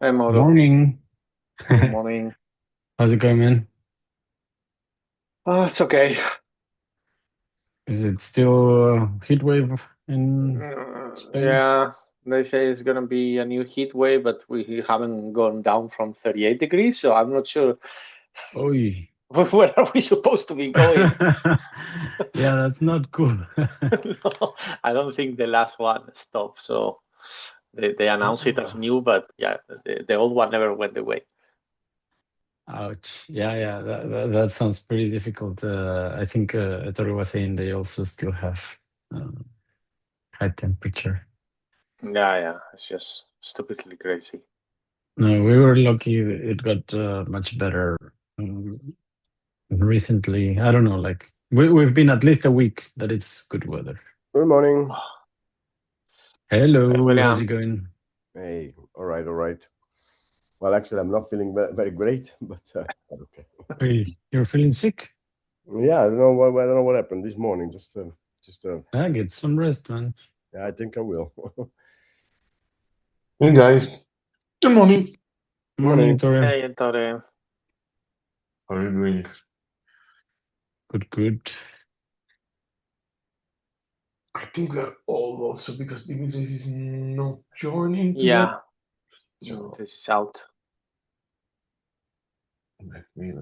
Hey, Mauro. Morning. Good morning. How's it going, man? Oh, it's okay. Is it still a heat wave in Spain? Yeah, they say it's gonna be a new heat wave, but we haven't gone down from 38 degrees, so I'm not sure Oi. where are we supposed to be going. Yeah, that's not cool. No, I don't think the last one stopped. So they announced it as Oh, new, but yeah, the old one never went away. ouch. Yeah, that sounds pretty difficult. I think Ettore was saying they also still have uh, high temperature. Yeah, it's just stupidly crazy. No, we were lucky it got much better um, recently. I don't know, like we've been at least a week that it's good weather. Good morning. Hey, Hello, how's it William. going? Hey, all right, all right. Well, actually, I'm not feeling very great, but okay. Hey, you're feeling sick? Yeah, I don't know what happened this morning. Get some rest, man. Yeah, I think I will. Hey guys, good morning. Morning, Morning. Tore. Hey, Ettore. How are you doing? Good. I think we are all also because Dimitris is not joining today. Yeah, So this is out. let me.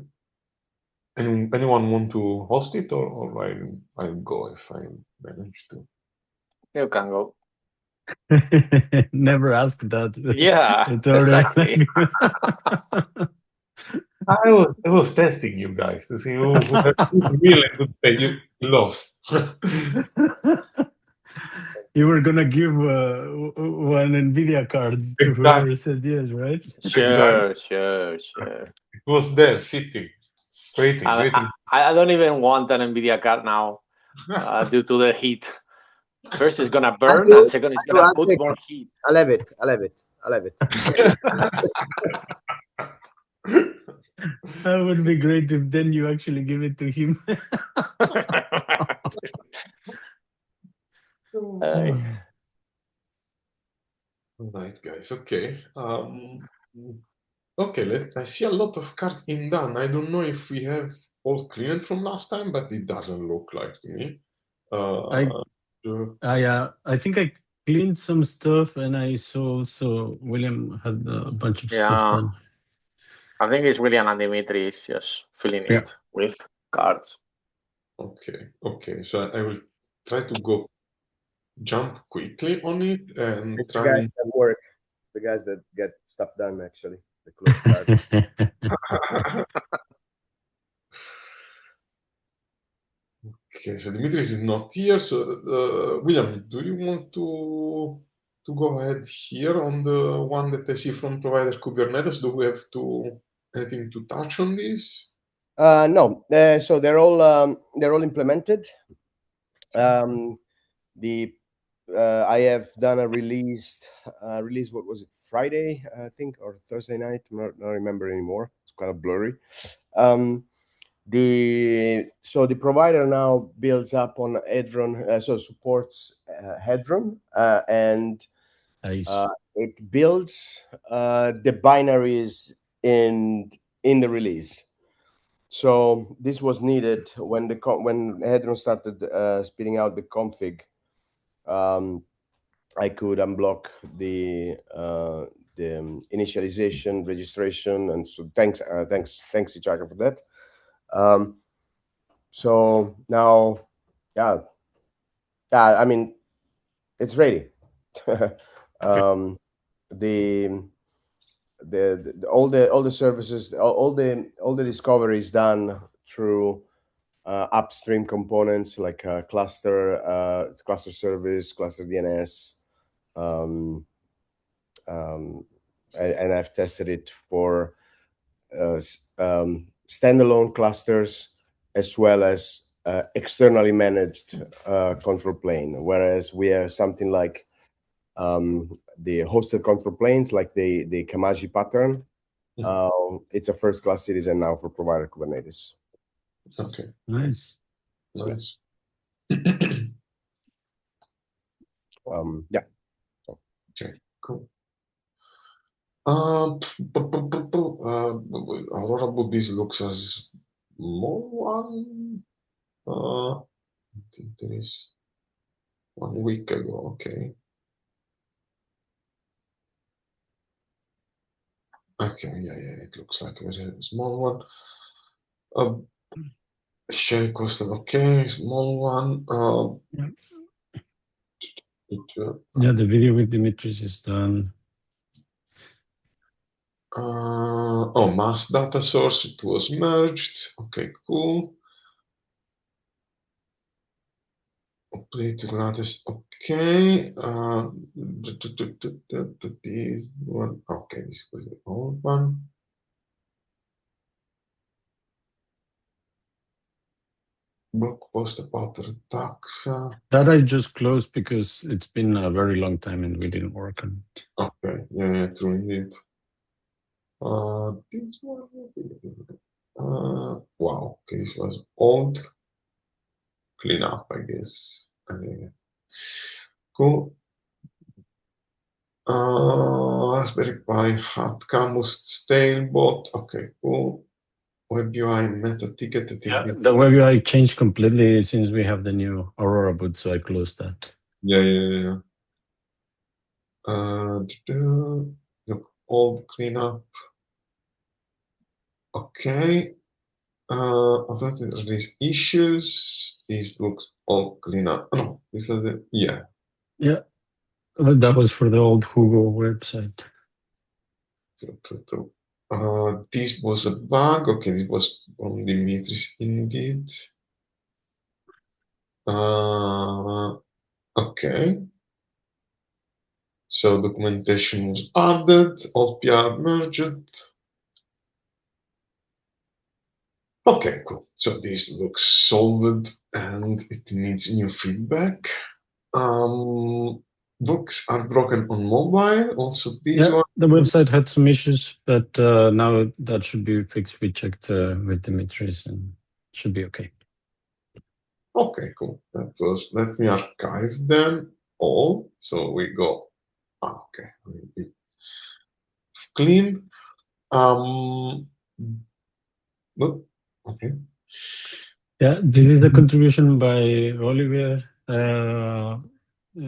Anyone want to host it or I'll go if I manage to. You can go. Never asked that, Yeah, Tore. exactly. I was testing you guys to see who who's really could say you lost. You were gonna give one NVIDIA card to Exactly, whoever said yes, right? exactly. Sure. It was there sitting, waiting, I, waiting. I don't even want an NVIDIA card now due to the heat. First, it's gonna burn, and second, it's gonna I'll put take more it. heat. I'll have it. That would be great if then you actually give it to him. Uh, All right, guys. Okay. Okay. I see a lot of cards in done. I don't know if we have all cleared from last time, but it doesn't look like to me. I Uh, the- I think I cleaned some stuff, and I saw also William had a bunch of stuff yeah, done. I think it's William and Dimitri is just filling Yeah. it with cards. okay. So I will try to go jump quickly on it and It's the try guys and. that work, the guys that get stuff done. Actually, the close card. Okay, so Dimitris is not here. So, William, do you want to go ahead here on the one that I see from Provider Kubernetes? Do we have anything to touch on this? No. So they're all implemented. The I have done a release. What was it? Friday, I think, or Thursday night. Not remember anymore. It's kind of blurry. The provider now builds up on Hadron, so supports Hadron, and Nice. it builds the binaries in the release. So this was needed when when Hadron started spitting out the config. I could unblock the initialization, registration, and so thanks Ichaka for that. So now, yeah, I mean, it's ready. um, the, all the services, all the discovery is done through upstream components like cluster service, cluster DNS, and I've tested it for standalone clusters as well as externally managed control plane. Whereas we have something like the hosted control planes, like the Kamaji pattern. It's a first class citizen now for Provider Kubernetes. Okay, Nice. nice. Yeah. Okay, cool. Aurora Boot, this looks as small one. I think there is 1 week ago. Okay. Okay, yeah, it looks like a very small one. Shell custom, okay, small one. Yeah, the video with Dimitris is done. Oh, mass data source, it was merged. Okay, cool. Updated latest, okay. This one, okay, this was the old one. Blog post about the attacks. That I just closed because it's been a very long time and we didn't work on it. Okay, yeah, true indeed. This one, wow, okay, this was old. Clean up, I guess. Cool. Raspberry Pi hot camus Stalebot. Okay, cool. Web UI meta ticket. Yeah, the web UI changed completely since we have the new Aurora Boot, so I closed that. Yeah. Look, old cleanup. Okay. These issues. These looks all cleanup. Oh, no, this was the yeah. Yeah, that was for the old Hugo website. True. This was a bug. Okay, this was from Dimitris indeed. Okay. So documentation was added, all PR merged. Okay, cool. So this looks solved and it needs new feedback. Books are broken on mobile. Also, this one. The website had some issues, but now that should be fixed. We checked with Dimitris and it should be okay. Okay, cool. Let me archive them all. So we go. Okay, clean. Okay. Yeah, this is a contribution by Oliver.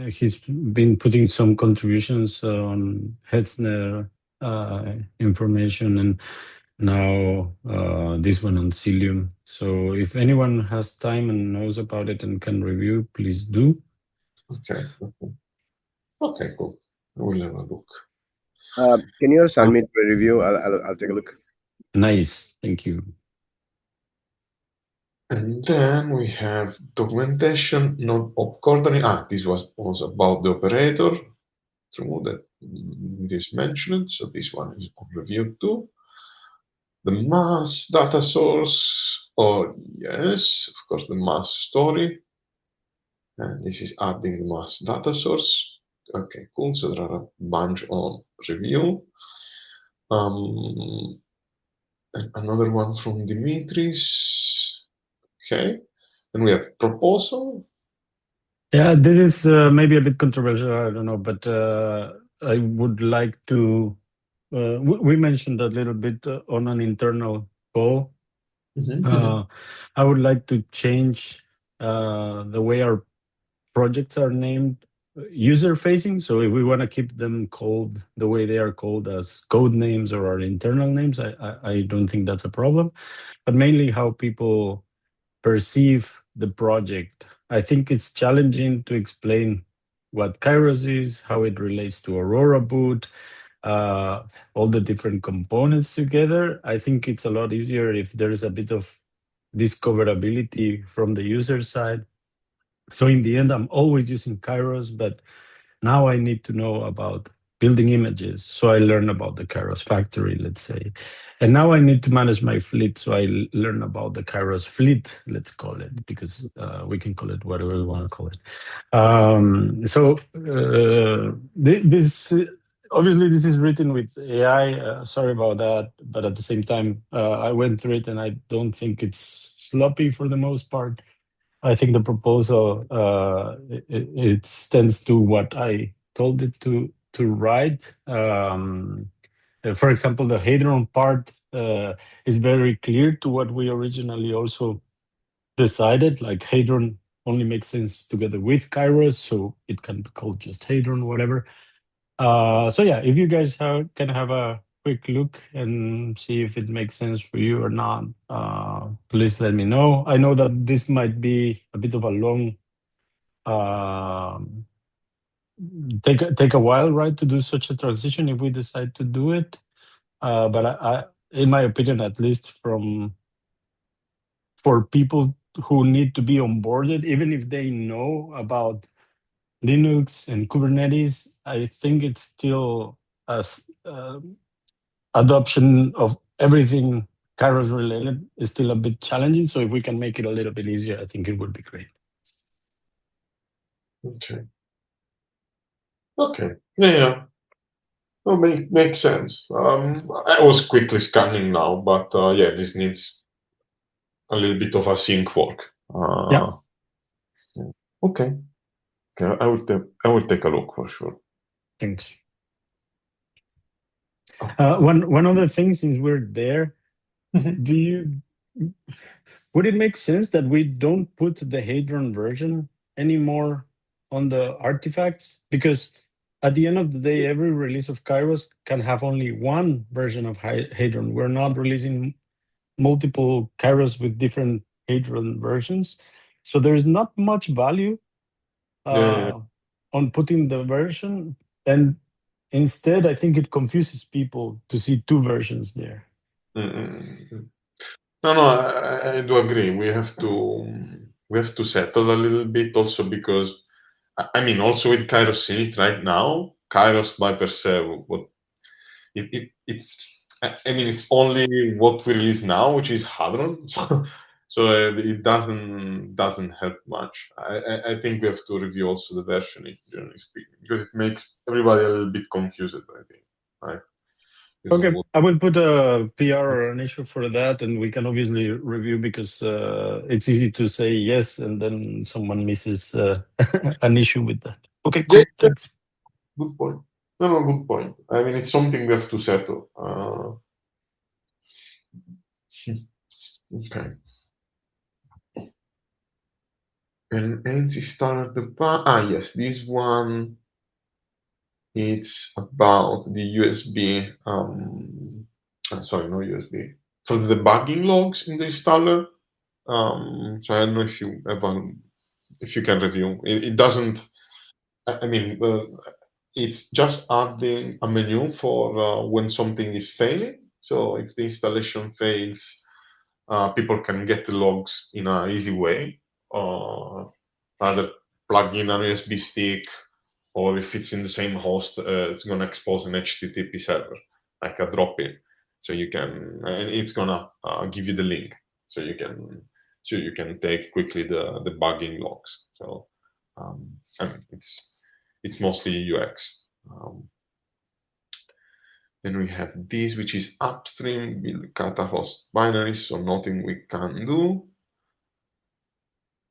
He's been putting some contributions on Hetzner information and now this one on Cilium. So if anyone has time and knows about it and can review, please do. Okay, cool. I will have a look. Can you assign me to a review? I'll take a look. Nice, thank you. And then we have documentation, not of coordinate. This was about the operator. True, that it is mentioned. So this one is on review too. The mass data source. Oh yes, of course, the mass story. And this is adding the mass data source. Okay, cool. So there are a bunch on review. And another one from Dimitris. Okay. And we have proposal. Yeah, this is maybe a bit controversial, I don't know, but I would like to, we mentioned a little bit on an internal call. I would like to change the way our projects are named user-facing. So if we want to keep them called the way they are called as code names or our internal names, I don't think that's a problem. But mainly how people perceive the project. I think it's challenging to explain what Kairos is, how it relates to Aurora Boot, all the different components together. I think it's a lot easier if there's a bit of discoverability from the user side. So in the end, I'm always using Kairos, but now I need to know about building images. So I learn about the Kairos factory, let's say. And now I need to manage my fleet. So I learn about the Kairos fleet, let's call it, because we can call it whatever we want to call it. This obviously this is written with AI. Sorry about that. But at the same time, I went through it and I don't think it's sloppy for the most part. I think the proposal, it stands to what I told it to write. For example, the Hadron part is very clear to what we originally also decided. Like Hadron only makes sense together with Kairos, so it can be called just Hadron, whatever. So yeah, if you guys can have a quick look and see if it makes sense for you or not, please let me know. I know that this might be a bit of a long, take a while, right, to do such a transition if we decide to do it. But I, in my opinion, at least for people who need to be onboarded, even if they know about Linux and Kubernetes, I think it's still adoption of everything Kairos related is still a bit challenging. So if we can make it a little bit easier, I think it would be great. Okay. Okay. Yeah. Well, makes sense. I was quickly scanning now, but yeah, this needs a little bit of async work. Yeah. Okay. Okay. I will take a look for sure. Thanks. One other thing, since we're there, would it make sense that we don't put the Hadron version anymore on the artifacts? Because at the end of the day, every release of Kairos can have only one version of Hadron. We're not releasing multiple Kairos with different Hadron versions. So there's not much value on putting the version. And instead, I think it confuses people to see two versions there. No, I do agree. We have to settle a little bit also because, I mean, also with Kairos in it right now, Kairos by per se, it's only what we release now, which is Hadron. So it doesn't help much. I think we have to review also the version, generally speaking, because it makes everybody a little bit confused, I think, right? Okay, I will put a PR or an issue for that, and we can obviously review because it's easy to say yes, and then someone misses an issue with that. Okay, cool. Yeah, Thanks. good point. No, good point. I mean, it's something we have to settle. Okay. And ANSI started the yes, this one. It's about the USB. Sorry, no USB. So the debugging logs in the installer. So I don't know if you if you can review. It doesn't. I mean, it's just adding a menu for when something is failing. So if the installation fails, people can get the logs in an easy way. Rather plug in an USB stick, or if it's in the same host, it's gonna expose an HTTP server, like a drop-in. So you can, and it's gonna give you the link, so you can take quickly the debugging logs. So I mean, it's mostly UX. Then we have this, which is upstream build kata host binaries, so nothing we can do.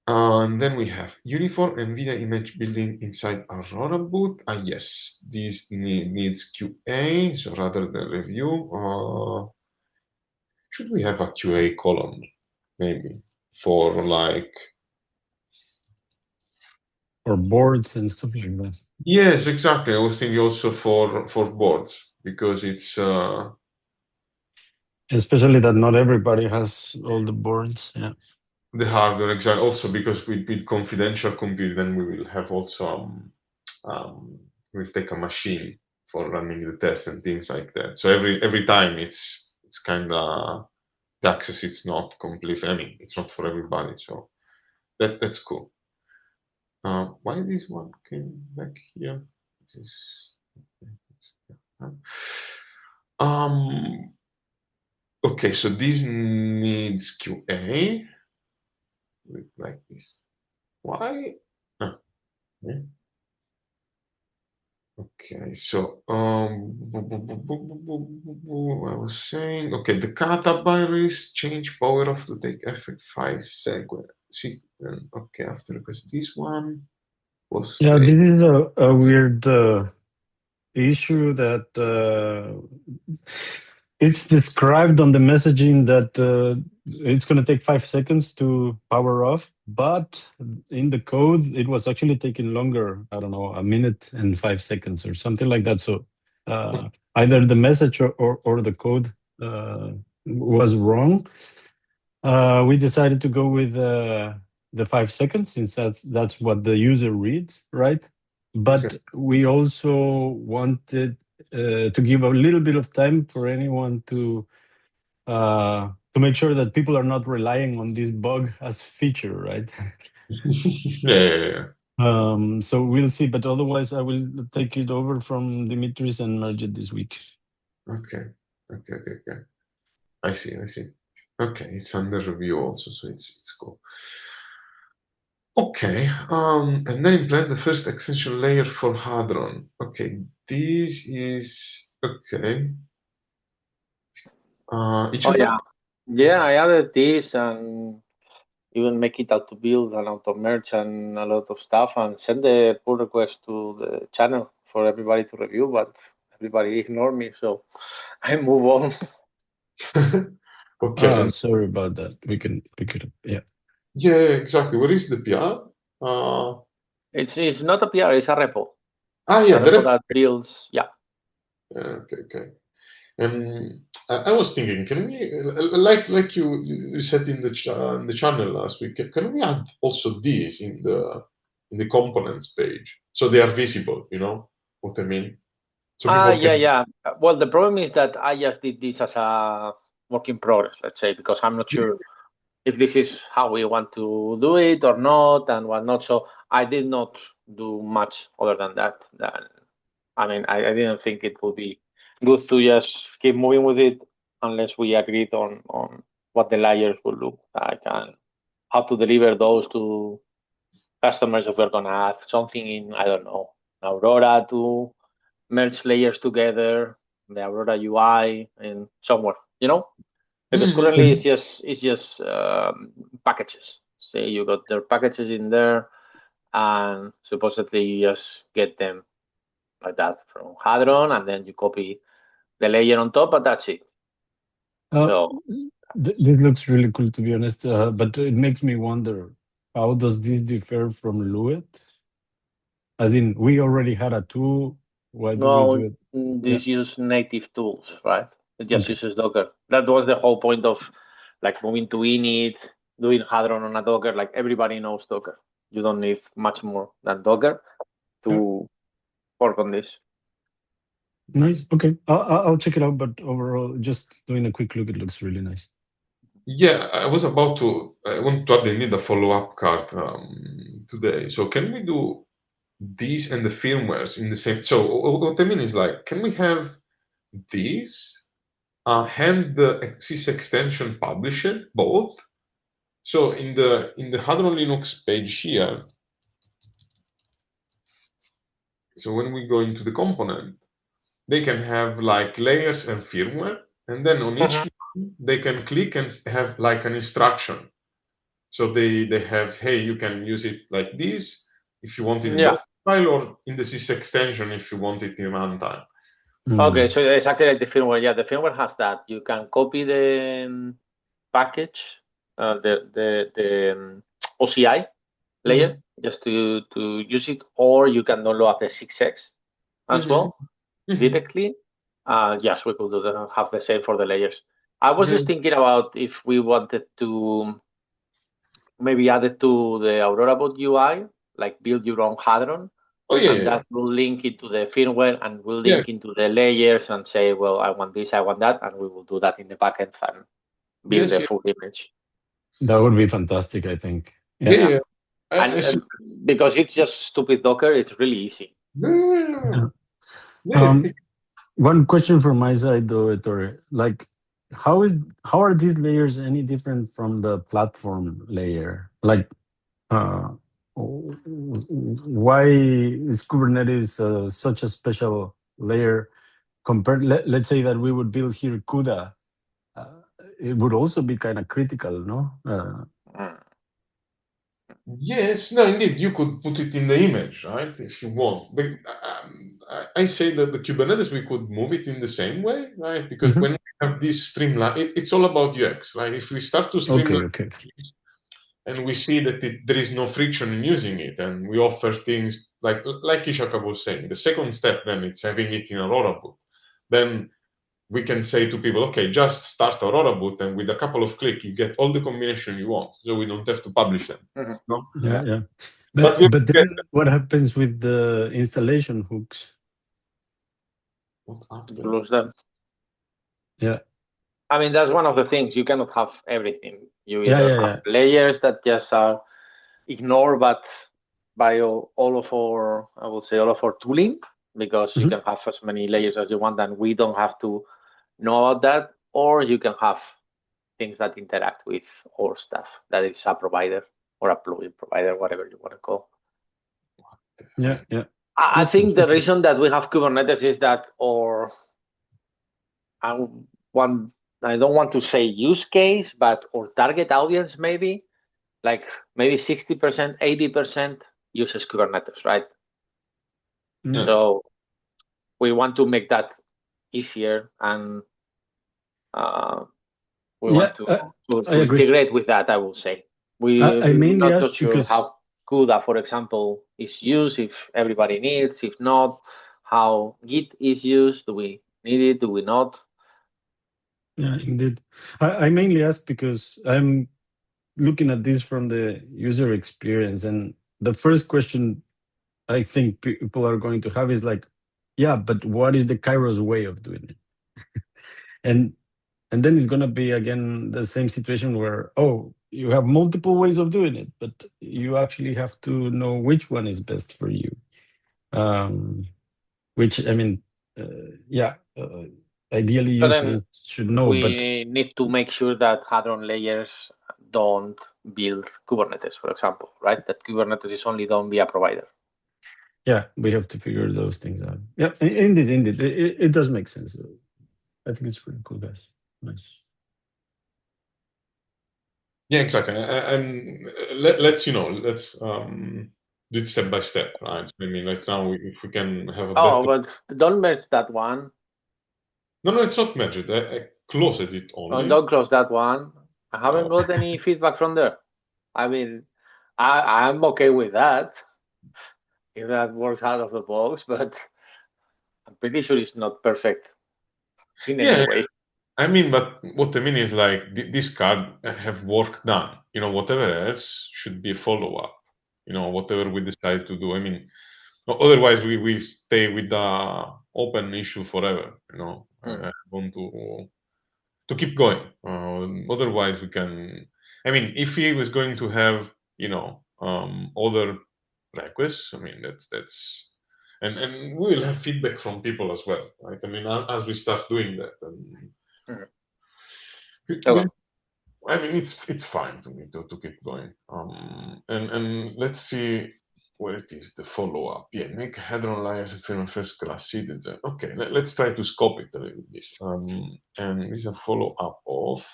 And then we have uniform NVIDIA image building inside Aurora Boot. Yes, this needs QA, so rather than review, should we have a QA column, maybe, for like... For boards and stuff like that. Yes, exactly. I was thinking also for boards, because it's... Especially that not everybody has all the boards, yeah. The hardware, exactly. Also because with confidential compute, then we will have also we'll take a machine for running the test and things like that. So every time it's kind of the access is not complete. I mean, it's not for everybody. So that's cool. Why this one came back here? Okay, so this needs QA. Like this. Why? Okay. Okay, so I was saying, okay, the kata binaries change power off to take effect 5 sequence. Okay, after because this one was yeah, this is a weird issue that it's described on the messaging that it's going to take 5 seconds to power off, but in the code, it was actually taking longer. I don't know, a minute and 5 seconds or something like that. So either the message or the code was wrong. We decided to go with the 5 seconds since that's what the user reads, right? But we also wanted to give a little bit of time for anyone to make sure that people are not relying on this bug as feature, right? Yeah. So we'll see, but otherwise I will take it over from Dimitris and merge it this week. Okay. I see. Okay, it's under review also, so it's cool. Okay, and then implement the first extension layer for Hadron. Okay, this is okay. Yeah, I added this and even make it auto build and auto merge and a lot of stuff and send the pull request to the channel for everybody to review, but everybody ignored me, so I move on. Okay. Sorry about that. We can pick it up. Yeah. Yeah, exactly. What is the PR? It's not a PR, it's a repo. Yeah, a repo that builds. Yeah. Okay. And I was thinking, can we, like you said in the channel last week, can we add also these in the components page so they are visible? You know what I mean? So yeah. Well, the problem is that I just did this as a work in progress, let's say, because I'm not sure if this is how we want to do it or not and whatnot. So I did not do much other than that. I mean, I didn't think it would be good to just keep moving with it unless we agreed on what the layers will look like and how to deliver those to customers if we're going to add something in, I don't know, Aurora to merge layers together, the Aurora UI and somewhere, because currently it's just packages. Say you got their packages in there and supposedly you just get them like that from Hadron and then you copy the layer on top, but that's it. This looks really cool, to be honest, but it makes me wonder, how does this differ from Luet? As in, we already had a tool. Why do we do it? These use native tools, right? It just uses Docker. That was the whole point of like moving to init, doing Hadron on a Docker. Like everybody knows Docker. You don't need much more than Docker to work on this. Nice. Okay, I'll check it out. But overall, just doing a quick look, it looks really nice. Yeah, I want to add indeed a follow-up card today. So can we do these and the firmwares in the same? So what I mean is like, can we have these and the sys extension published both? So in the Hadron Linux page here, so when we go into the component, they can have like layers and firmware, and then on each one they can click and have like an instruction. So they have, hey, you can use it like this if you want it in file or in the sys extension if you want it in runtime. Okay, so exactly like the firmware. Yeah, the firmware has that. You can copy the package, the OCI layer, just to use it, or you can download the 6x as well directly. Yes, we could have the same for the layers. I was just thinking about if we wanted to maybe add it to the Aurora Boot UI, like build your own Hadron. And that will link into the firmware and will link into the layers and say, well, I want this, I want that, and we will do that in the backend and build the full image. That would be fantastic, I think. Yeah. And because it's just stupid Docker, it's really easy. One question from my side, though, Ettore, like, how are these layers any different from the platform layer? Like, why is Kubernetes such a special layer compared? Let's say that we would build here CUDA. It would also be kind of critical, no? Yes, no, indeed, you could put it in the image, right, if you want. But I say that the Kubernetes, we could move it in the same way, right? Because when we have this streamline, it's all about UX, right? If we start to streamline Okay. and we see that there is no friction in using it, and we offer things like Ishaka was saying, the second step then it's having it in Aurora Boot. Then we can say to people, okay, just start Aurora Boot, and with a couple of clicks, you get all the combination you want. So we don't have to publish them. No? Yeah. But But then what happens with the installation hooks? what happened? You lose them. Yeah. I mean, that's one of the things. You cannot have everything. You either have layers that just are ignored by all of our, I would say, all of our tooling, because you can have as many layers as you want, and we don't have to know about that. Or you can have things that interact with our stuff. That is a provider or a plugin provider, whatever you want to call. Yeah. I think the reason that we have Kubernetes is that I don't want to say use case, but our target audience maybe 60%, 80% uses Kubernetes, right? So we want to make that easier, and we want to integrate with that, I will say. We're not so sure how CUDA, for example, is used, if everybody needs, if not, how Git is used. Do we need it? Do we not? Yeah, indeed. I mainly ask because I'm looking at this from the user experience, and the first question I think people are going to have is like, yeah, but what is the Kairos way of doing it? and then it's going to be again the same situation where, oh, you have multiple ways of doing it, but you actually have to know which one is best for you. Which, I mean, ideally users should know. We need to make sure that Hadron layers don't build Kubernetes, for example, right? That Kubernetes is only done via provider. Yeah, we have to figure those things out. Yeah, indeed. It does make sense. I think it's pretty cool, guys. Nice. Yeah, exactly. And let's do it step by step, right? I mean, like now, if we can have a better... but don't merge that one. No, it's not merged. I closed it only. Don't close that one. I haven't got any feedback from there. I mean, I'm okay with that, if that works out of the box, but I'm pretty sure it's not perfect in any way. I mean, but what I mean is like this card have work done. Whatever else should be a follow-up. Whatever we decide to do. I mean, otherwise we stay with the open issue forever. I want to keep going. Otherwise we can. I mean, if he was going to have other requests, I mean that's. And we will have feedback from people as well, right? I mean, as we start doing that, I mean, it's fine to me to keep going. And let's see where it is, the follow-up. Yeah, make Hadron layers and first class citizen. Okay, let's try to scope it a little bit. And this is a follow-up of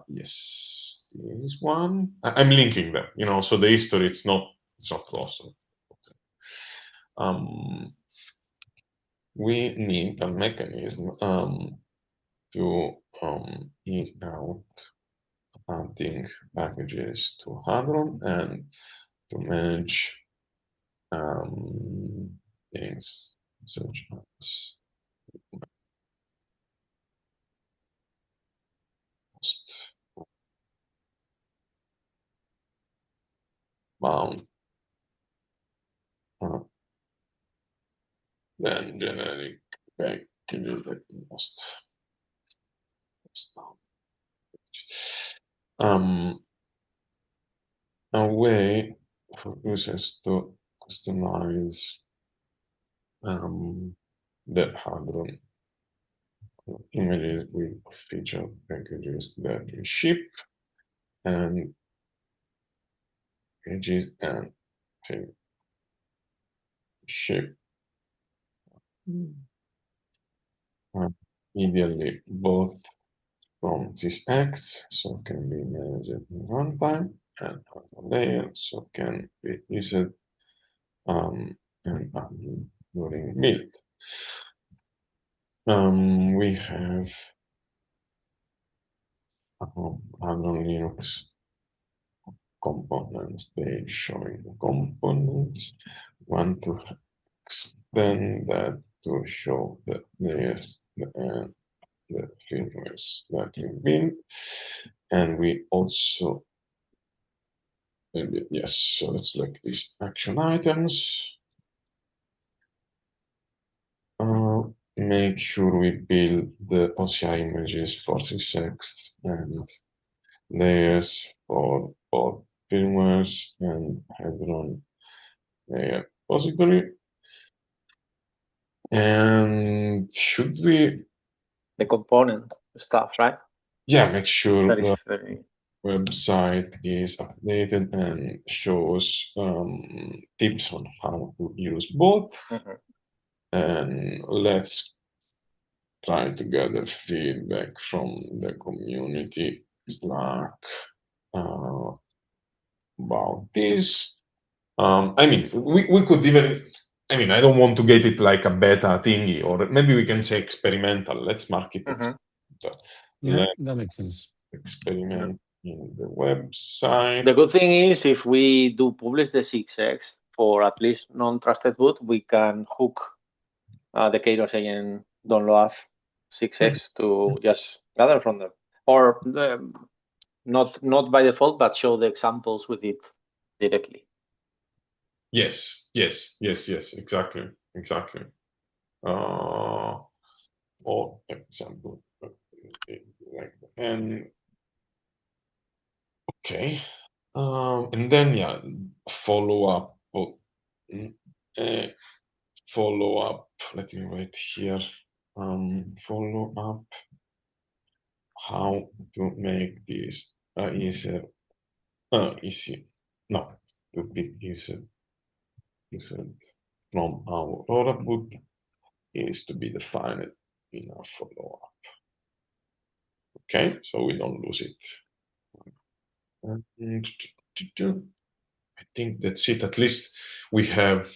yes, this one. I'm linking them, so the history it's not lost. We need a mechanism to ease out adding packages to Hadron and to manage things such as cost bound, then generic packages that cost bound. A way for users to customize their Hadron images with feature packages that we ship and pages and ship ideally both from this X, so can be managed in runtime, and layer, so can be used and during build. We have Hadron Linux components page showing the components. Want to expand that to show the layers and the firmwares that we build. And we also, yes, so let's look at these action items. Make sure we build the OCI images for 3.6 and layers for both firmwares and Hadron layer repository. And should we? The component stuff, right? Yeah, make sure That is the very... website is updated and shows tips on how to use both. Mhm. And let's try to gather feedback from the community Slack about this. I mean, we could even, I mean, I don't want to get it like a beta thingy, or maybe we can say experimental. Let's mark it Mhm. experimental. Yeah, that makes sense. Experiment in the website. The good thing is if we do publish the 6x for at least non-trusted boot, we can hook the Kairos agent download 6x to just gather from them, or not by default, but show the examples with it directly. Yes, exactly. Or example, and okay, and then yeah, follow up. Follow up. Let me write here. Follow up. How to make this easier? Easy. No, to be easier. From our Aurora Boot is to be defined in our follow up. Okay, so we don't lose it. And I think that's it. At least we have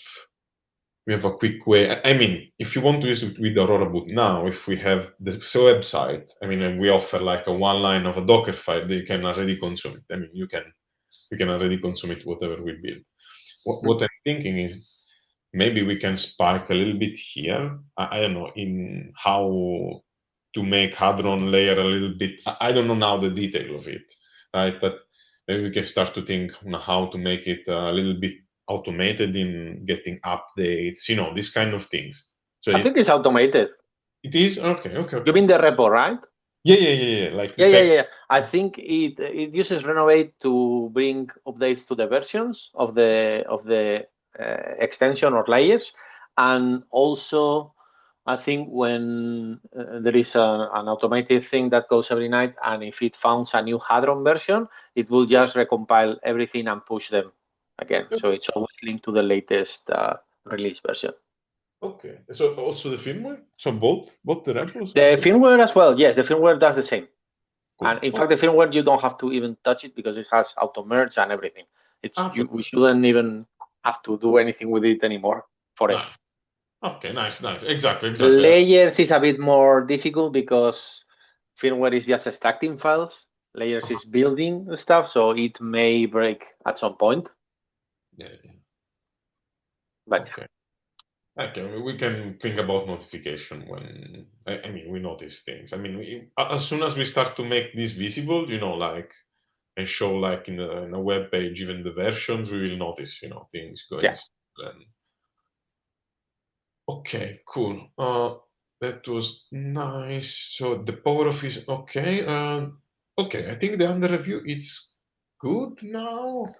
a quick way. I mean, if you want to use it with Aurora Boot now, if we have the website, I mean, and we offer like a one line of a Docker file, they can already consume it. I mean, you can already consume it, whatever we build. What I'm thinking is maybe we can spike a little bit here. I don't know, in how to make Hadron layer a little bit. I don't know now the detail of it, right? But maybe we can start to think on how to make it a little bit automated in getting updates, you know, these kind of things. So I think it's automated. It is? Okay. You mean the repo, right? Yeah. Like yeah. I think it uses Renovate to bring updates to the versions of the extension or layers, and also I think when there is an automated thing that goes every night, and if it finds a new Hadron version, it will just recompile everything and push them again. So it's always linked to the latest release version. Okay. So also the firmware? So both the repos? The firmware as well. Yes, the firmware does the same. Cool. And in fact, the firmware, you don't have to even touch it because it has auto merge and everything. We shouldn't even have to do anything with it anymore for it. Nice. Okay, nice. Exactly. Layers is a bit more difficult because firmware is just extracting files. Layers is building stuff, so it may break at some point. Yeah. But Okay, we can think about notification when, I mean, we notice things. I mean, as soon as we start to make this visible, you know, like, and show like in a web page, even the versions, we will notice, you know, things going. Yeah. Okay, cool. That was nice. So the power of is okay. Okay, I think the under review is good now.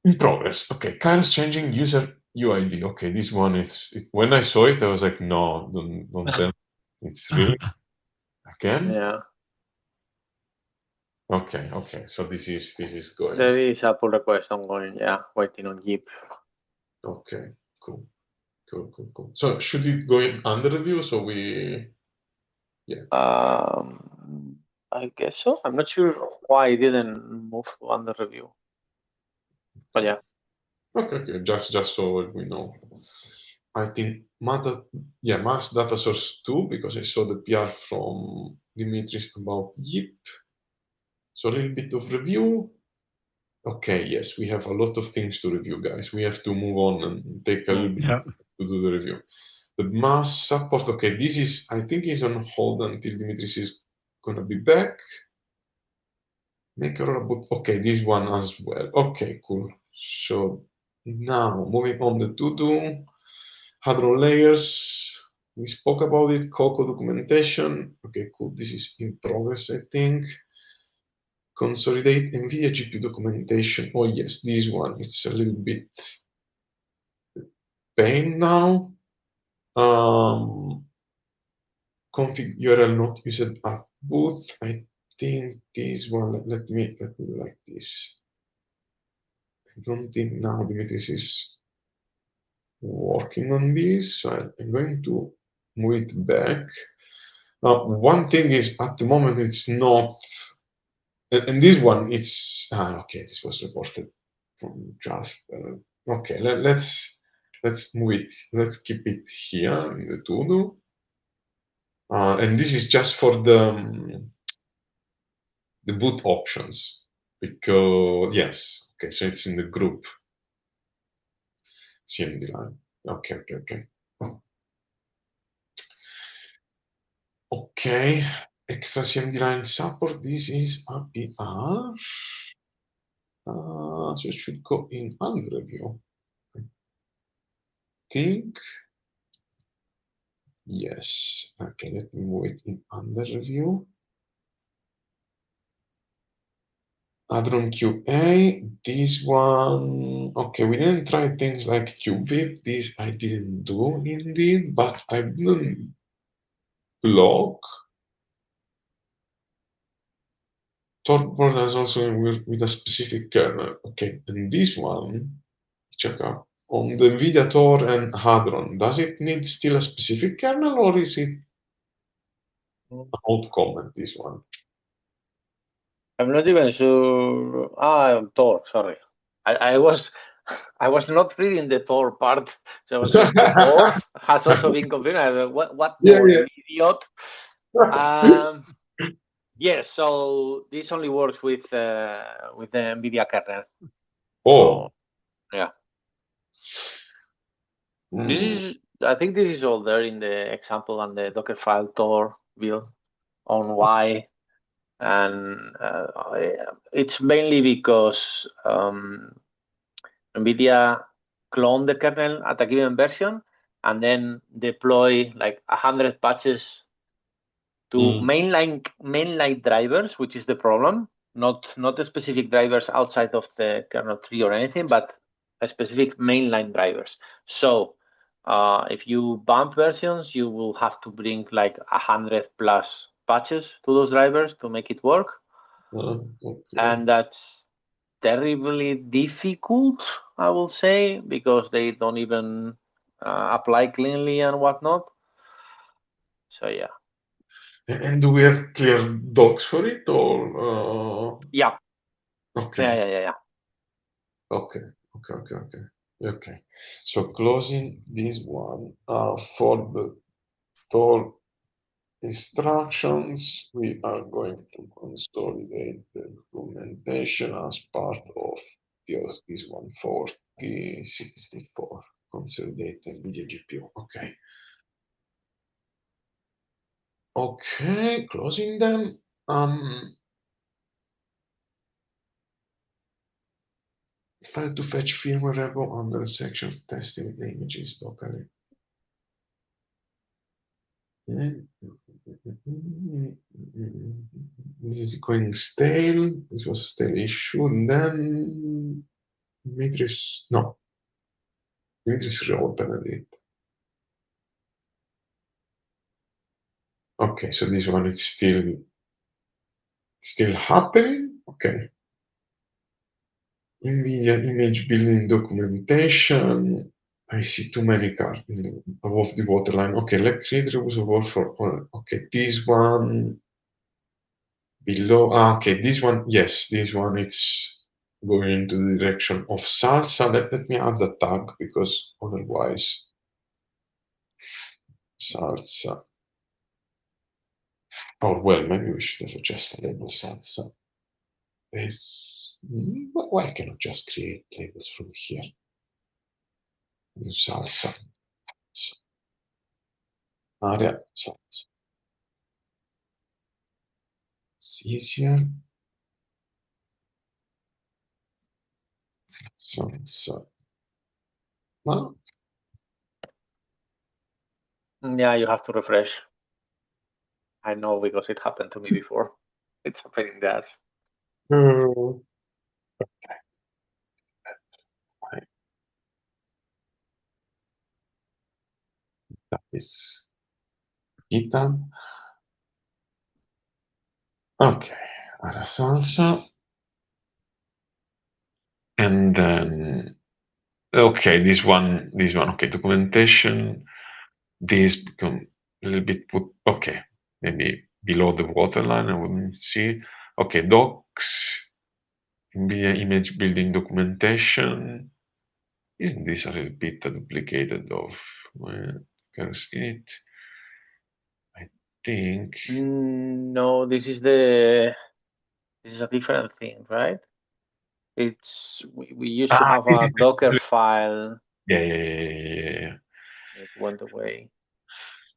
In progress. Okay, Kairos changing user UID. Okay, this one is. When I saw it, I was like, no, don't tell. It's really again. Yeah. Okay. So this is going. There is a pull request ongoing. Yeah, waiting on Jeep. Okay, cool. So should it go in under review? So we, yeah. I guess so. I'm not sure why it didn't move to under review. But yeah. Okay. Just so we know. I think mass data source 2, because I saw the PR from Dimitris about YIP. So a little bit of review. Okay, yes, we have a lot of things to review, guys. We have to move on and take a little bit to do the review. The mass support, okay, this is, I think, is on hold until Dimitris is gonna be back. Make Aurora Boot, okay, this one as well. Okay, cool. So now moving on the to-do, Hadron layers. We spoke about it. Coco documentation. Okay, cool. This is in progress, I think. Consolidate NVIDIA GPU documentation. Oh yes, this one. It's a little bit pain now. Config URL not used at boot. I think this one. Let me like this. I don't think now Dimitris is working on this, so I'm going to move it back. One thing is, at the moment, it's not, and this one, it's, okay, this was reported from Jasper. Okay, let's move it, let's keep it here in the to-do. And this is just for the boot options, because, yes, okay, so it's in the group. CMD line. Okay. Okay, extra CMD line support. This is APR. So it should go in under review. I think. Yes. Okay, let me move it in under review. Hadron QA. This one. Okay, we didn't try things like QVIP. This I didn't do indeed, but I didn't block. Third board is also with a specific kernel. Okay, and this one, check out on the NVIDIA Tor and Hadron. Does it need still a specific kernel, or is it an old comment? This one. I'm not even sure. Tor. Sorry, I was not reading the Tor part. So I was like, Tor has also been configured. What Tor, idiot? Yes, so this only works with the NVIDIA kernel. Oh, so, yeah. This is, I think, this is all there in the example and the Dockerfile Tor build on why, and it's mainly because NVIDIA cloned the kernel at a given version and then deploy like 100 patches to mainline drivers, which is the problem. Not the specific drivers outside of the kernel tree or anything, but a specific mainline drivers. So if you bump versions, you will have to bring like 100 plus patches to those drivers to make it work. Okay. And that's terribly difficult, I will say, because they don't even apply cleanly and whatnot. So yeah. And do we have clear docs for it, or? Yeah. Okay. Yeah. Okay. So closing this one for the Tor instructions, we are going to consolidate the documentation as part of this 14064. Consolidate NVIDIA GPU. Okay, closing them. Failed to fetch firmware repo under the section of testing the images locally. This is going stale. This was a stale issue. And then Dimitris reopened it. Okay, so this one is still happening. Okay. NVIDIA image building documentation. I see too many cards above the waterline. Okay, let's create a user word for. Okay, this one. below. Okay, this one, yes, this one it's going into the direction of Salsa. Let me add the tag because otherwise Salsa. Or well, maybe we should have just labeled Salsa. Why cannot I just create labels from here? New Salsa. Area Salsa. It's easier. Salsa. Well, Yeah, you have to refresh. I know because it happened to me before. It's a pain in the ass. that is GitHub. Okay, area Salsa. And then, okay, this one, okay, documentation, this become a little bit okay, maybe below the waterline, I wouldn't see. Okay, docs, NVIDIA image building documentation. Isn't this a little bit duplicated of Kairos-related? I think. No, this is a different thing, right? It's we used to have a Docker file. Yeah. It went away.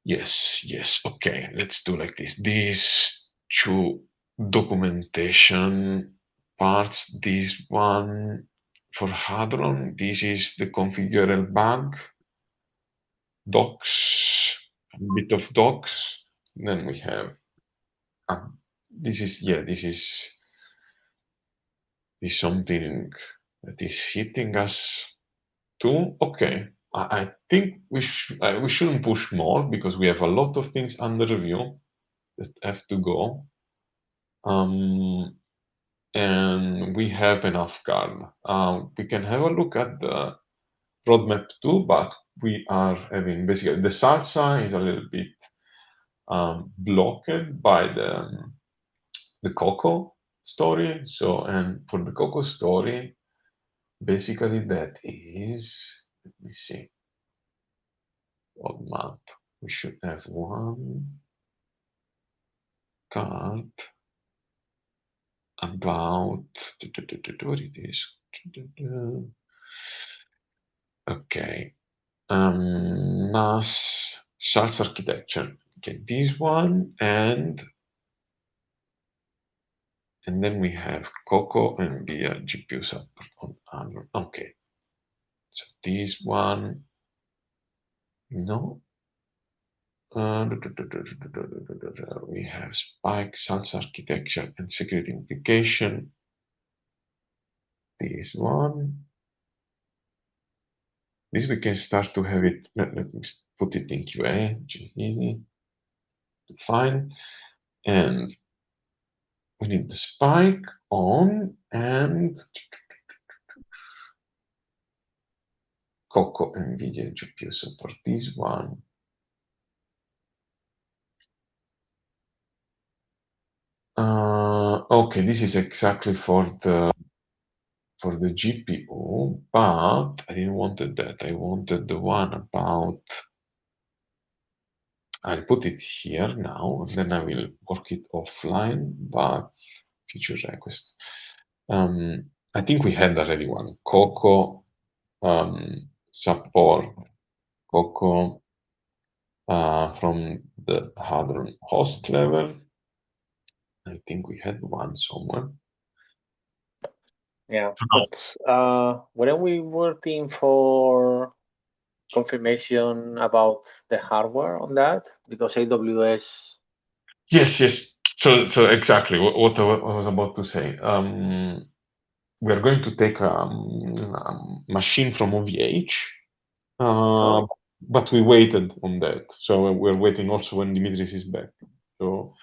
Yes. Okay, let's do like this. These two documentation parts, this one for Hadron, this is the configurable bug, docs, a bit of docs. Then we have, this is something that is hitting us too. Okay. I think we shouldn't push more because we have a lot of things under review that have to go. And we have enough card. We can have a look at the roadmap too, but we are having basically the Salsa is a little bit blocked by the Coco story. So, and for the Coco story, basically that is, let me see, roadmap. We should have one card about what it is. Okay. Mass Salsa architecture. Okay, this one and then we have Coco and NVIDIA GPU support on Android. Okay. So this one, no. We have Spike, Salsa architecture and security implication. This one. This we can start to have it. Let me put it in QA, which is easy to find. And we need the Spike on and Coco NVIDIA GPU support. This one. Okay, this is exactly for the GPU, but I didn't want that. I wanted the one about. I'll put it here now, and then I will work it offline. But feature request. I think we had already one. Coco support. Coco from the Hadron host level. I think we had one somewhere. Yeah, but weren't we working for confirmation about the hardware on that? Because AWS. Yes. So exactly what I was about to say. We are going to take a machine from OVH, but we waited on that. So we're waiting also when Dimitris is back. So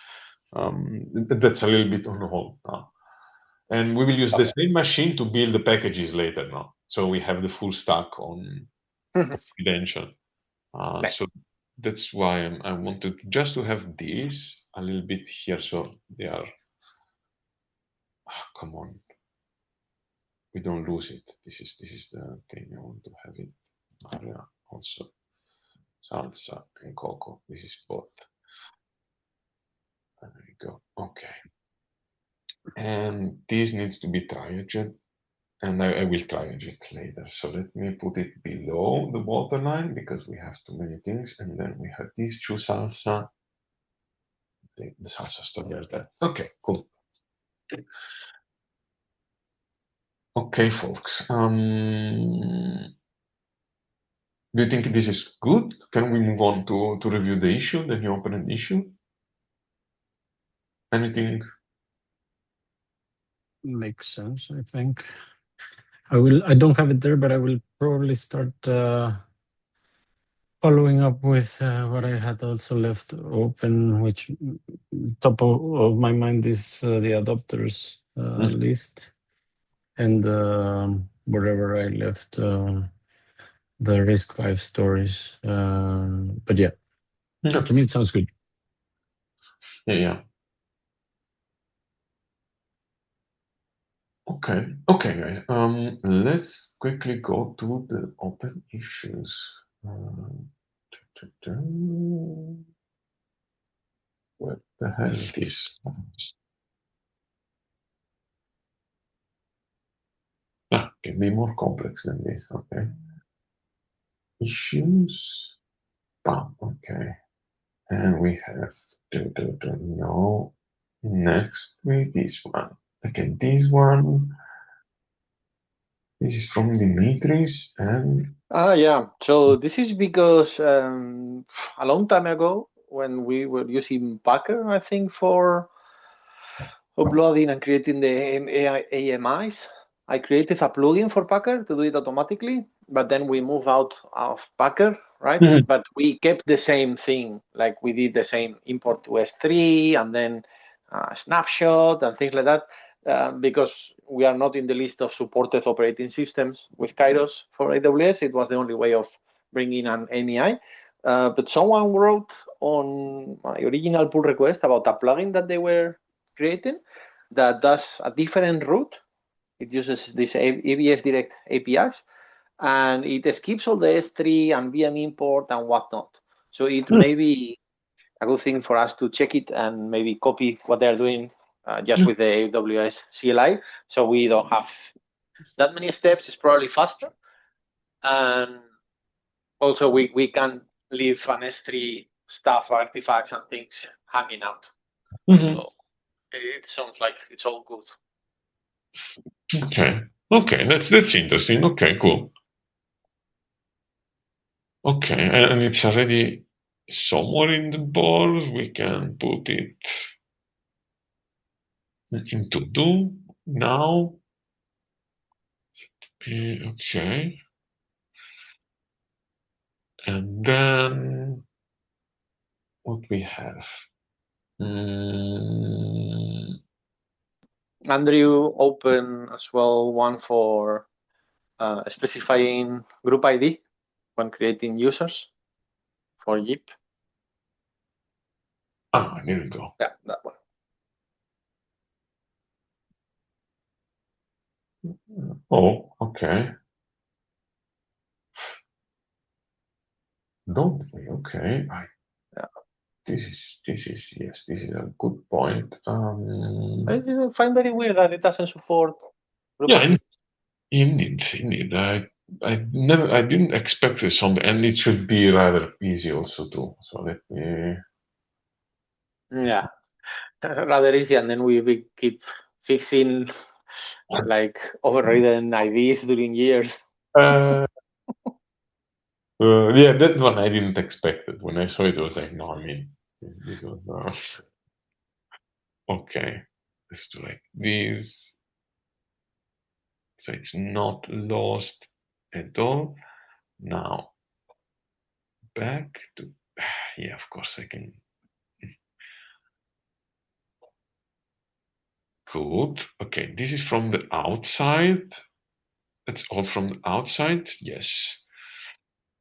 that's a little bit on hold now. And we will use the same machine to build the packages later now. So we have the full stack on confidential. So that's why I wanted just to have these a little bit here, so they are come on. We don't lose it. This is the thing. I want to have it. Aria also. Salsa and Coco. This is both. There we go. Okay. And this needs to be triaged. And I will triage it later. So let me put it below the waterline because we have too many things. And then we have these two salsa. The salsa story is there. Okay, cool. Okay, folks. Do you think this is good? Can we move on to review the issue, the new open issue? Anything? Makes sense, I think. I don't have it there, but I will probably start following up with what I had also left open, which top of my mind is the adopters list, and wherever I left the RISC-V stories. But yeah, to me it sounds good. Yeah. Okay, guys. Let's quickly go to the open issues. What the hell is this? Can be more complex than this. Okay. Issues. Okay. And we have no. Next with this one. Okay, this one. This is from Dimitris and. Yeah. So this is because a long time ago, when we were using Packer, I think, for uploading and creating the AMIs, I created a plugin for Packer to do it automatically, but then we moved out of Packer, right? Mhm. But we kept the same thing, like we did the same import to S3 and then snapshot and things like that, because we are not in the list of supported operating systems with Kairos for AWS. It was the only way of bringing an AMI. But someone wrote on my original pull request about a plugin that they were creating that does a different route. It uses this AWS Direct APIs, and it skips all the S3 and VM import and whatnot. So it may be a good thing for us to check it and maybe copy what they're doing just with the AWS CLI, so we don't have that many steps. It's probably faster, and also we can leave an S3 stuff, artifacts, and things hanging out. So it sounds like it's all good. Okay, that's interesting. Okay, cool. Okay, and it's already somewhere in the board. We can put it into do now. Okay, and then what we have. Andrew opened as well one for specifying group ID when creating users for Jeep. There we go. Yeah, that one. Oh, okay. Don't we? Okay. This is a good point. I find very weird that it doesn't support group Yeah, ID. indeed. I didn't expect this and it should be rather easy also too. So let me. Yeah, rather easy, and then we keep fixing like overridden IDs during years. Yeah, that one I didn't expect it. When I saw it, I was like, no, I mean, this was okay. Let's do like this, so it's not lost at all. Now back to yeah, of course I can. Good. Okay, this is from the outside. That's all from the outside. Yes.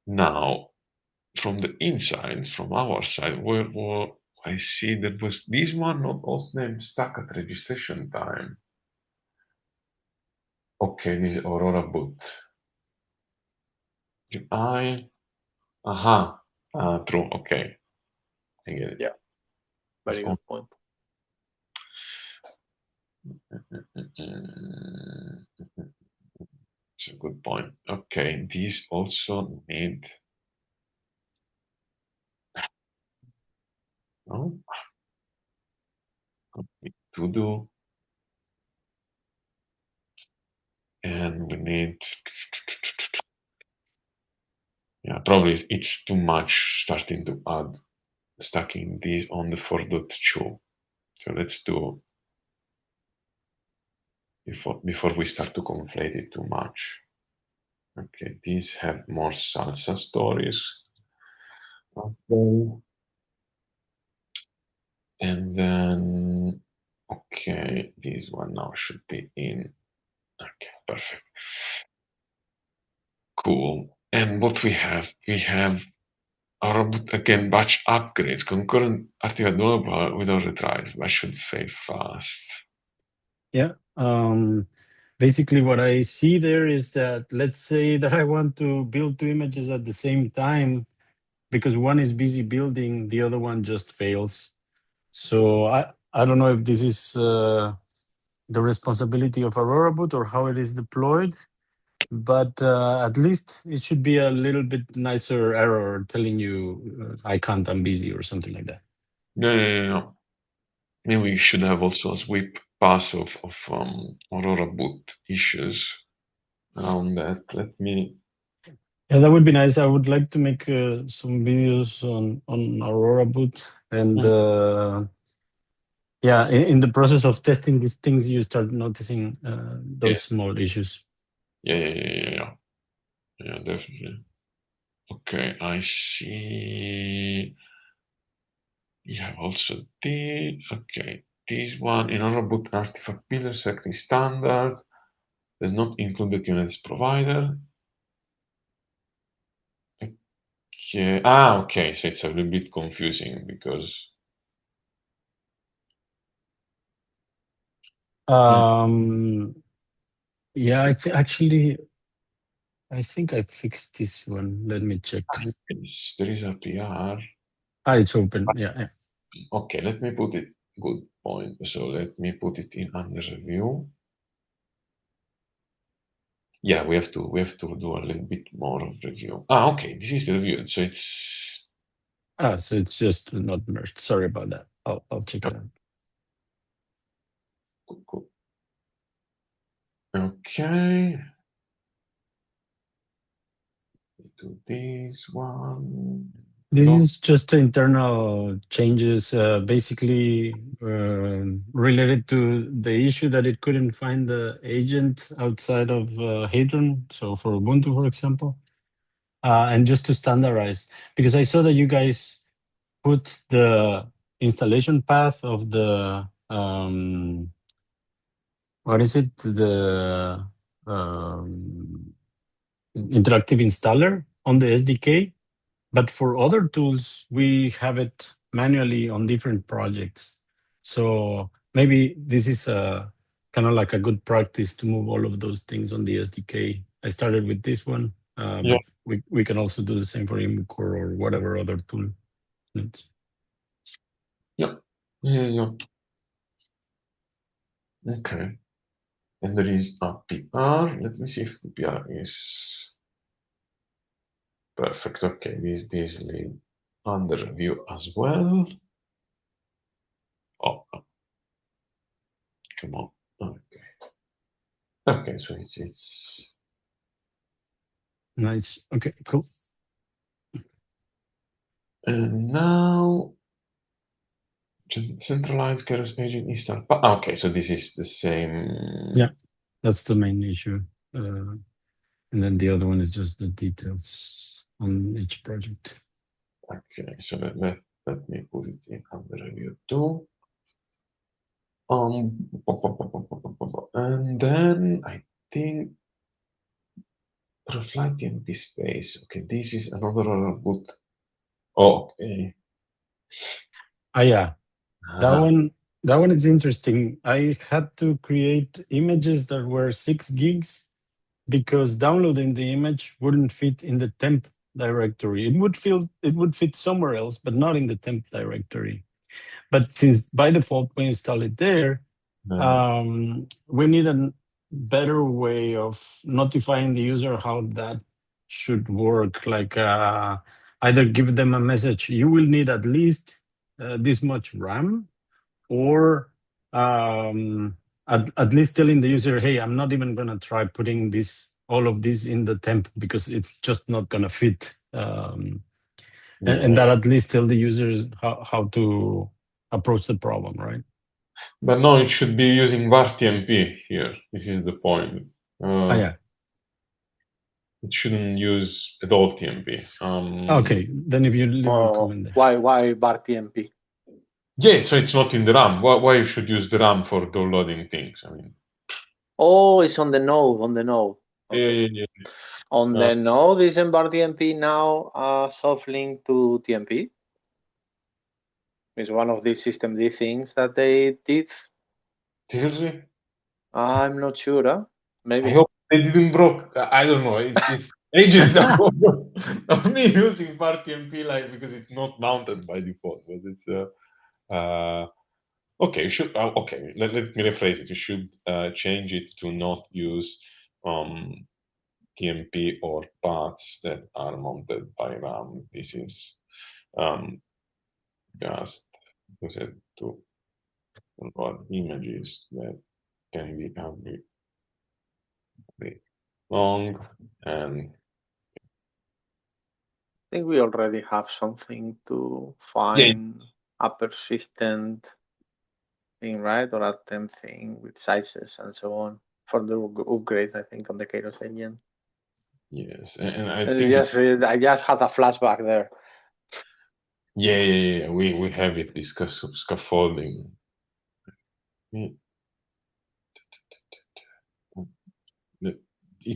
Now from the inside, from our side, where I see that was this one not also named stuck at registration time. Okay, this is Aurora Boot UI. Aha. True. Okay. I get it. Yeah. Very good point. It's a good point. Okay, these also need to do, and we need, yeah, probably it's too much starting to add, stacking these on the 4.2. So let's do, before we start to conflate it too much. Okay, these have more salsa stories. Okay. And then, okay, this one now should be in. Okay, perfect. Cool. And what we have Aurora Boot again, batch upgrades, concurrent artifact developer without retries. That should fail fast. Yeah. Basically, what I see there is that, let's say that I want to build two images at the same time, because one is busy building, the other one just fails. So I don't know if this is the responsibility of Aurora Boot or how it is deployed, but at least it should be a little bit nicer error telling you I can't, I'm busy or something like that. No. Maybe we should have also a sweep pass of Aurora Boot issues around that. Let me. Yeah, that would be nice. I would like to make some videos on Aurora Boot, and yeah, in the process of testing these things, you start noticing those small issues. Yeah, definitely. Okay, I see. You have also this one in Aurora Boot artifact builder selecting standard does not include the Kubernetes provider. Okay. Okay. So it's a little bit confusing because. Yeah, I think I fixed this one. Let me check. There is a PR. It's open. Yeah. Okay, let me put it. Good point. So let me put it in under review. Yeah, we have to do a little bit more of review. Okay, this is the review. So it's. So it's just not merged. Sorry about that. I'll check it out. Cool. Okay. Do this one. This is just internal changes, basically related to the issue that it couldn't find the agent outside of Hadron. So for Ubuntu, for example, and just to standardize, because I saw that you guys put the installation path of the what is it? The interactive installer on the SDK. But for other tools, we have it manually on different projects. So maybe this is kind of like a good practice to move all of those things on the SDK. I started with this one, but we can also do the same for Imcore or whatever other tool needs. Yeah. Okay. And there is a PR. Let me see if the PR is perfect. Okay, this lead under review as well. Oh, come on. Okay, so it's nice. Okay, cool. And now centralized Kairos agent install. Okay, so this is the same. Yeah, that's the main issue. And then the other one is just the details on each project. Okay, so let me put it in under review too. And then I think Reflect TMP space. Okay, this is another Aurora Boot. Oh, okay. Yeah. That one That one is interesting. I had to create images that were 6 gigs because downloading the image wouldn't fit in the temp directory. It would fit somewhere else, but not in the temp directory. But since by default we install it there, we need a better way of notifying the user how that should work. Like either give them a message, you will need at least this much RAM, or at least telling the user, hey, I'm not even going to try putting all of this in the temp because it's just not going to fit. And that at least tell the users how to approach the problem, right? But no, it should be using var_tmp here. This is the point. Yeah. It shouldn't use at all TMP. Okay, then if you leave a comment there. Why var_tmp? Yeah, so it's not in the RAM. Why you should use the RAM for downloading things? I mean. Oh, it's on the node. Okay. Yeah. On the node, isn't var_tmp now soft link to TMP? It's one of these systemd things that they did. Seriously? I'm not sure. Huh? Maybe. I hope they didn't broke. I don't know. It's ages now of me using var_tmp like because it's not mounted by default. But it's okay. You should okay. Let me rephrase it. You should change it to not use TMP or paths that are mounted by RAM. This is just to download images that can be long, and I think we already have something to find a persistent thing, right? Or a temp thing with sizes and so on for the upgrade, I think, on the Kairos agent. Yes, and I think I just had a flashback there. Yeah. We have it discussed scaffolding. It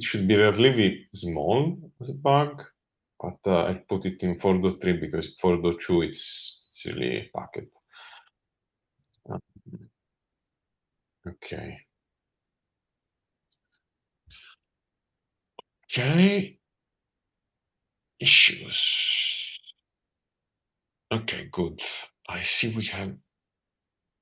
should be relatively small as a bug, but I put it in 4.3 because 4.2 is really a packet. Okay. Issues. Okay, good. I see we have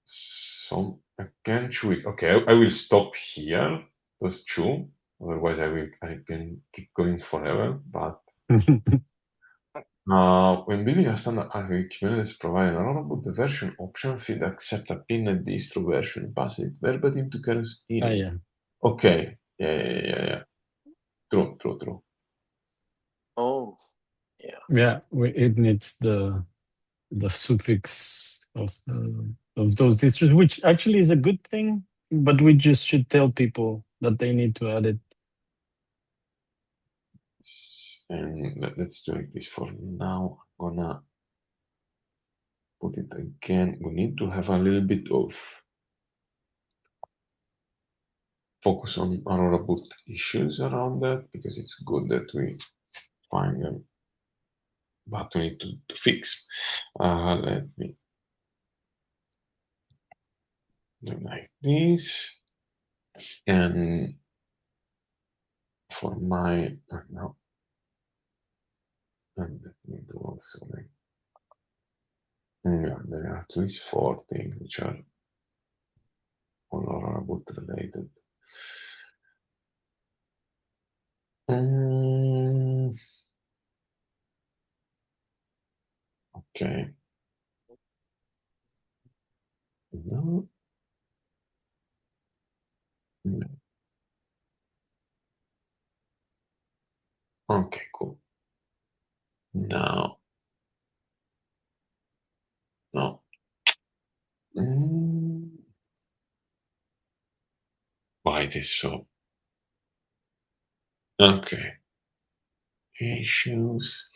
some again. Okay, I will stop here. Those two. Otherwise, I can keep going forever. But when building a standard Kubernetes provide an Aurora Boot the version option feed accept a pinned distro version, pass it verbatim to Kairos init. Yeah. Okay. Yeah. True. Oh, yeah. Yeah, it needs the suffix of those distros, which actually is a good thing, but we just should tell people that they need to add it. And let's do like this for now. I'm gonna put it again. We need to have a little bit of focus on Aurora Boot issues around that because it's good that we find them, but we need to fix. Let me do like this, and for my no, and let me do also like there are at least 4 things which are all Aurora Boot related. Okay. No. Okay, cool. Now, no. Why it is so? Okay. Issues.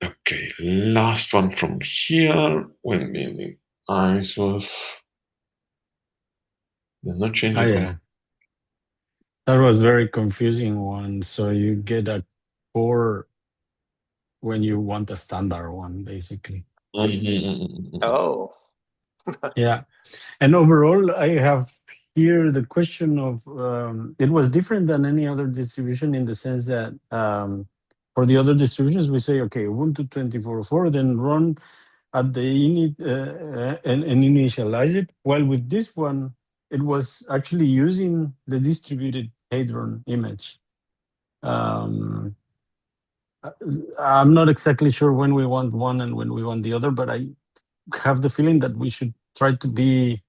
Okay, last one from here. When building ISOs. There's no change. Yeah. That was very confusing one. So you get a core when you want a standard one, basically. Oh. Yeah. And overall, I have here the question of, it was different than any other distribution in the sense that for the other distributions, we say, okay, Ubuntu 24.4, then run at the init and initialize it. While with this one, it was actually using the distributed Hadron image. I'm not exactly sure when we want one and when we want the other, but I have the feeling that we should try to be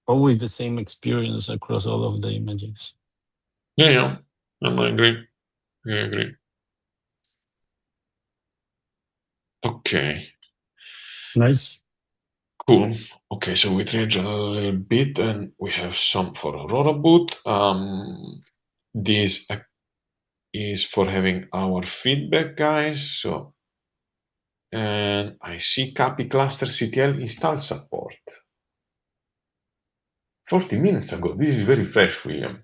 always the same experience across all of the images. Yeah. I agree. I agree. Okay. Nice. Cool. Okay, so we tried a little bit, and we have some for Aurora Boot. This is for having our feedback, guys. So, and I see copy clusterctl install support. 40 minutes ago. This is very fresh, William.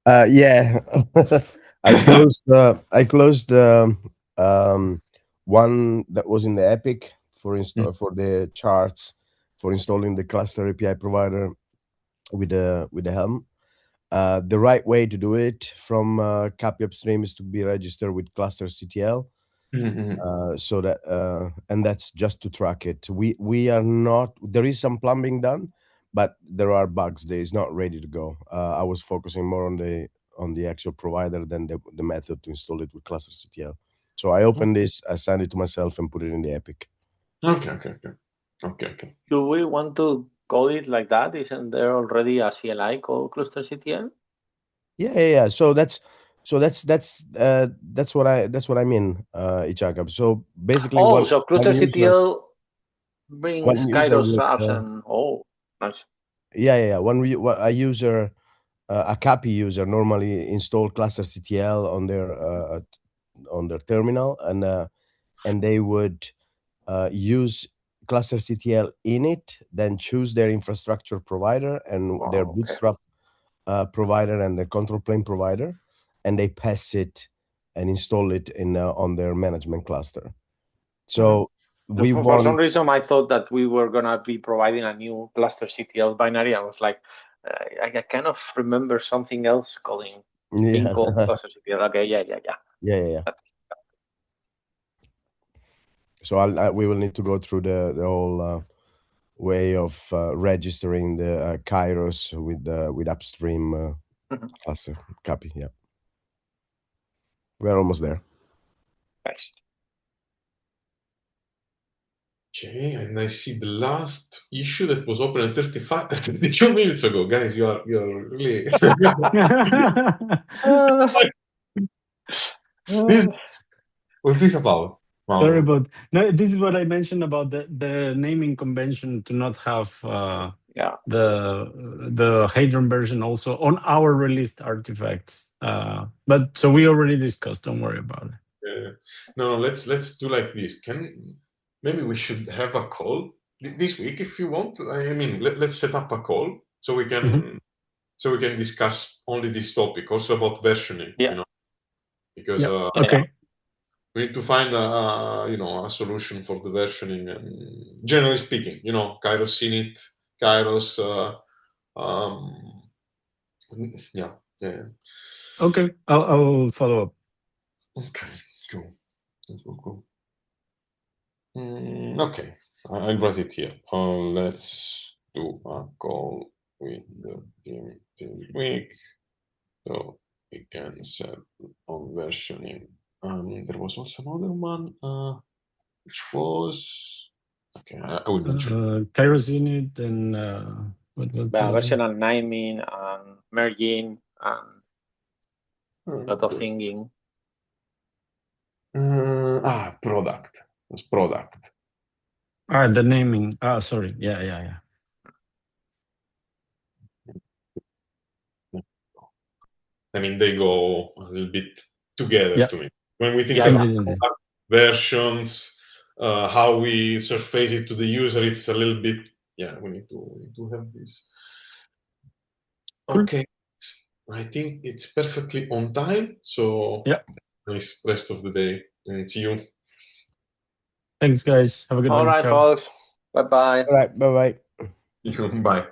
Yeah, I closed one that was in the Epic for install for the charts for installing the cluster API provider with the Helm. The right way to do it from copy upstream is to be registered with clusterctl. So that and that's just to track it. We are not. There is some plumbing done, but there are bugs. There is not ready to go. I was focusing more on the actual provider than the method to install it with clusterctl. So I opened this, assigned it to myself, and put it in the Epic. Okay. Do we want to call it like that? Isn't there already a CLI called clusterctl? Yeah. So that's what I mean, Ichaka. So basically, so clusterctl brings one user Kairos would, apps and nice. Yeah. A user, a copy user normally install clusterctl on their terminal, and they would use clusterctl init, then choose their infrastructure provider and their bootstrap provider and the control plane provider, and they pass it and install it in on their management cluster. So for some reason, I thought that we were gonna be providing a new clusterctl binary. I was like, I kind of remember something else being called clusterctl. Okay, yeah. So we will need to go through the whole way of registering the Kairos with upstream cluster copy. Yeah, we're almost there. Nice. Okay, and I see the last issue that was open at 32 minutes ago. Guys, you are really what's this about? Wow. Sorry about no. This is what I mentioned about the naming convention to not have the Hadron version also on our released artifacts. But so we already discussed. Don't worry about it. No, let's do like this. Maybe we should have a call this week if you want. I mean, let's set up a call so we can discuss only this topic, also about versioning. Yeah. You know, because okay. We need to find a solution for the versioning. And generally speaking, Kairos init, Kairos. Yeah. Okay, I'll follow up. Okay, cool. Okay, I'll write it here. Let's do a call with the team this week so we can set on versioning. There was also another one, which was I will mention Kairos init and what was version and naming and merging and a lot of thinking. Product. It's product. The naming. Sorry. Yeah. I mean, they go a little bit together to me. When we think about versions, how we surface it to the user, it's a little bit, we need to have this. Cool. Okay, I think it's perfectly on time. So nice rest of the day, and see you. Thanks, guys. Have a good All one. right, Ciao. folks. Bye-bye. All right. Bye bye. Bye.